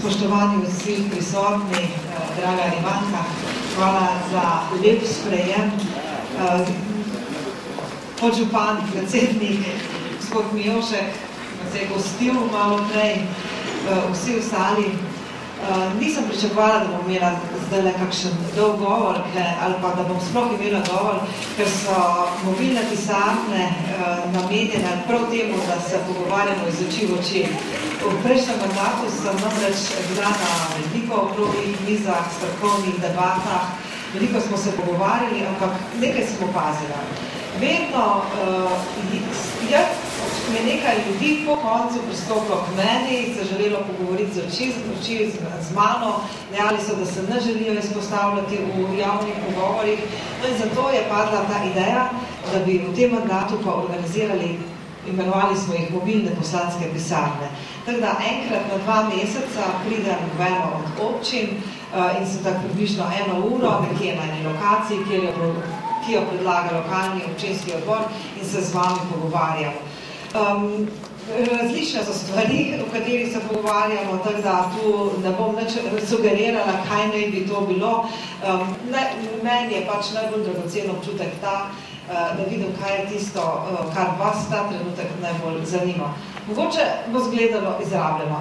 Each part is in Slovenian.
Spoštovani vsi prisotni, draga Ivanka, hvala za lep sprejem. Podžupan, predsednik, gospod Mijošek, nas je gostil malo prej, vsi ostali. Nisem pričakovala, da bom imela zdaj kakšen dolg govor, ali pa da bom sploh imela govor, ker so mobilne pisarne namenjene prav temu, da se pogovarjamo iz oči v oči. V prejšnjem mandatu sem namreč bila na veliko okroglih mizah, strokovnih debatah, veliko smo se pogovarjali, ampak nekaj smo opazila. Vedno je nekaj ljudi po koncu pristopilo k meni, se želelo pogovoriti z oči z mano, dejali so, da se ne želijo izpostavljati v javnih pogovorih. No in zato je padla ta ideja, da bi v tem mandatu pa organizirali, imenovali smo jih mobilne poslanske pisarne. Tako da enkrat na 2 meseca pridem v eno od občin in sem tako približno 1 uro, nekje na eni lokaciji, ki jo predlaga lokalni občinski odbor in se z vami pogovarjam. Različne so stvari, o katerih se pogovarjamo, tako da tu ne bom nič sugerirala, kaj naj bi to bilo. Meni je pač najbolj dragocen občutek ta, da vidim, kaj je tisto, kar vas ta trenutek najbolj zanima. Mogoče bo zgledalo izrabljeno,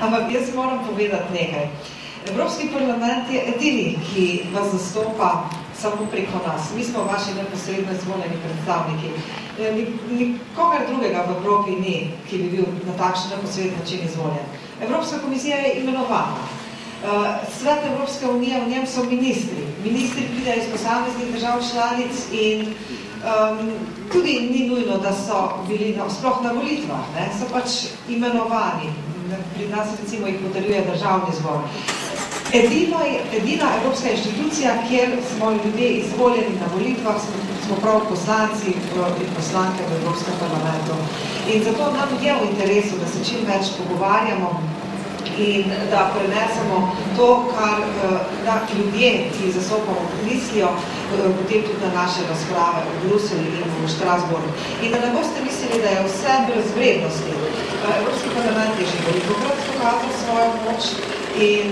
ampak jaz moram povedati nekaj. Evropski parlament je edini, ki vas zastopa samo preko nas. Mi smo vaši neposredno izvoljeni predstavniki. Nikogar drugega v Evropi ni, ki bi bil na takšen neposredni način izvoljen. Evropska komisija je imenovana. Svet Evropske unije, v njem so ministri. Ministri pridejo iz posameznih držav članic in tudi ni nujno, da so bili sploh na volitvah, so pač imenovani. Pri nas recimo jih potrjuje državni zbor. Edina evropska inštitucija, kjer smo ljudje izvoljeni na volitvah, smo prav poslanci in poslanke v Evropskem parlamentu. In zato nam je v interesu, da se čim več pogovarjamo in da prenesemo to, kar ljudje, ki zastopamo, mislijo, potem tudi na naše razprave v Bruselju in v Štrasburgu. In da ne boste mislili, da je vse brez vrednosti. Evropski parlament je že velikokrat pokazal svojo moč in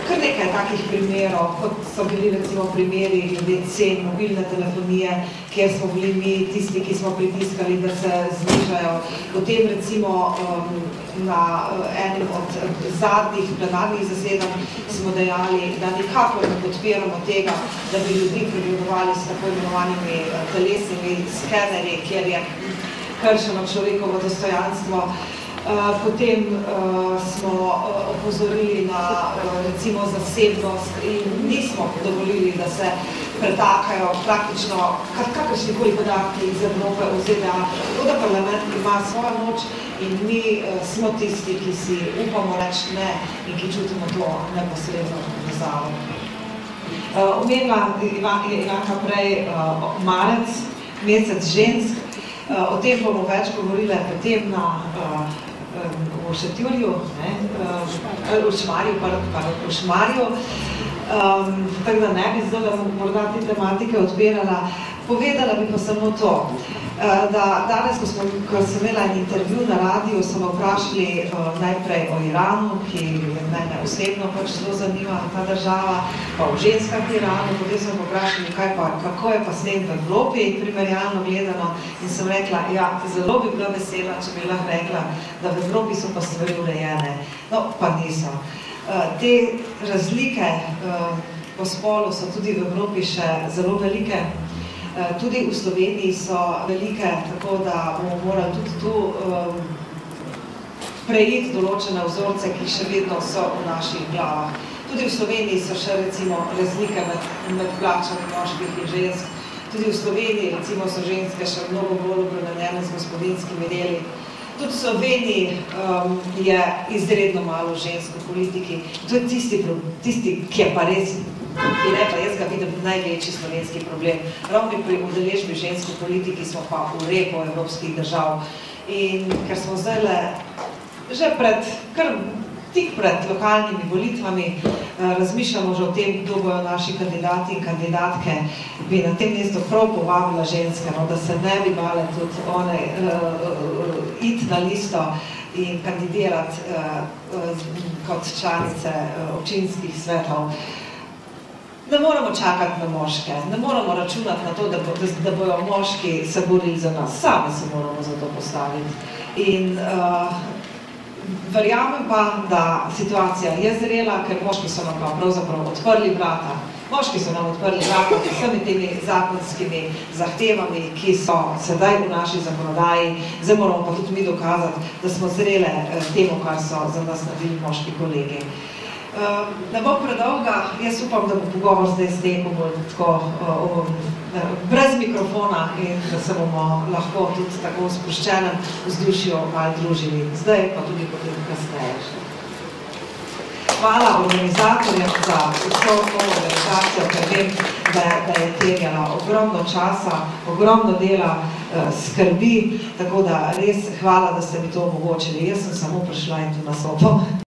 kar nekaj takih primerov, kot so bili recimo primeri glede cen mobilne telefonije, kjer smo bili mi tisti, ki smo pritiskali, da se znižajo. Potem recimo na enem od zadnjih plenarnih zasedanj smo dejali, da nikakor ne podpiramo tega, da bi ljudi pregledovali s tako imenovanimi telesnimi skenerji, kjer je kršeno človekovo dostojanstvo. Potem smo opozorili na recimo zasebnost in nismo dovolili, da se pretakajo praktično kakršnikoli podatki iz Evrope v ZDA. Tako da parlament ima svojo moč in mi smo tisti, ki si upamo reči ne in ki čutimo to neposredno povezavo. Omenila Ivanka prej marec, mesec žensk. O tem bomo več govorili potem v Šentjurju, v Šmarju, tako da ne bi zdaj morda te tematike odpirala. Povedala bi pa samo to, da danes, ko sem imela en intervju na radiju, so me vprašali najprej o Iranu, ki mene osebno pač zelo zanima ta država, pa o ženskah v Iranu, potem so me vprašali, kako je pa s tem v Evropi primerjalno gledano in sem rekla, ja, zelo bi bila vesela, če bi lahko rekla, da v Evropi so pa stvari urejene. No, pa niso. Te razlike po spolu so tudi v Evropi še zelo velike. Tudi v Sloveniji so velike, tako da bomo morali tudi tu prejeti določene vzorce, ki še vedno so v naših glavah. Tudi v Sloveniji so še recimo razlike med plačami moških in žensk. Tudi v Sloveniji recimo so ženske še mnogo bolj obremenjene z gospodinjskimi deli. Tudi v Sloveniji je izredno malo žensk v politiki. To je tisti, ki je pa res, bi rekla, jaz ga vidim največji slovenski problem. Ravno pri udeležbi žensk v politiki smo pa v repu evropskih držav. In ker smo zdaj že tik pred lokalnimi volitvami razmišljamo že o tem, kdo bojo naši kandidati in kandidatke, bi na tem mestu prav povabila ženske, da se ne bi bale tudi one iti na listo. in kandidirati kot članice občinskih svetov. Ne moramo čakati na moške, ne moramo računati na to, da bojo moški se borili za nas, sami se moramo za to postaviti. In verjamem pa, da situacija je zrela, ker moški so nam pravzaprav odprli vrata. Moški so nam odprli vrata z vsemi temi zakonskimi zahtevami, ki so sedaj v naši zakonodaji. Zdaj moramo pa tudi mi dokazati, da smo zrele temu, kar so za nas naredili moški kolegi. Ne bo predolga, jaz upam, da bo pogovor zdaj stekel bolj tako brez mikrofona in da se bomo lahko tudi tako v sproščenem vzdušju malo družili. Zdaj pa tudi potem kasneje še. Hvala organizatorjem za vso to organizacijo, ker vem, da je terjala ogromno časa, ogromno dela, skrbi, tako da res hvala, da ste mi to omogočili. Jaz sem samo prišla in tu nastopam.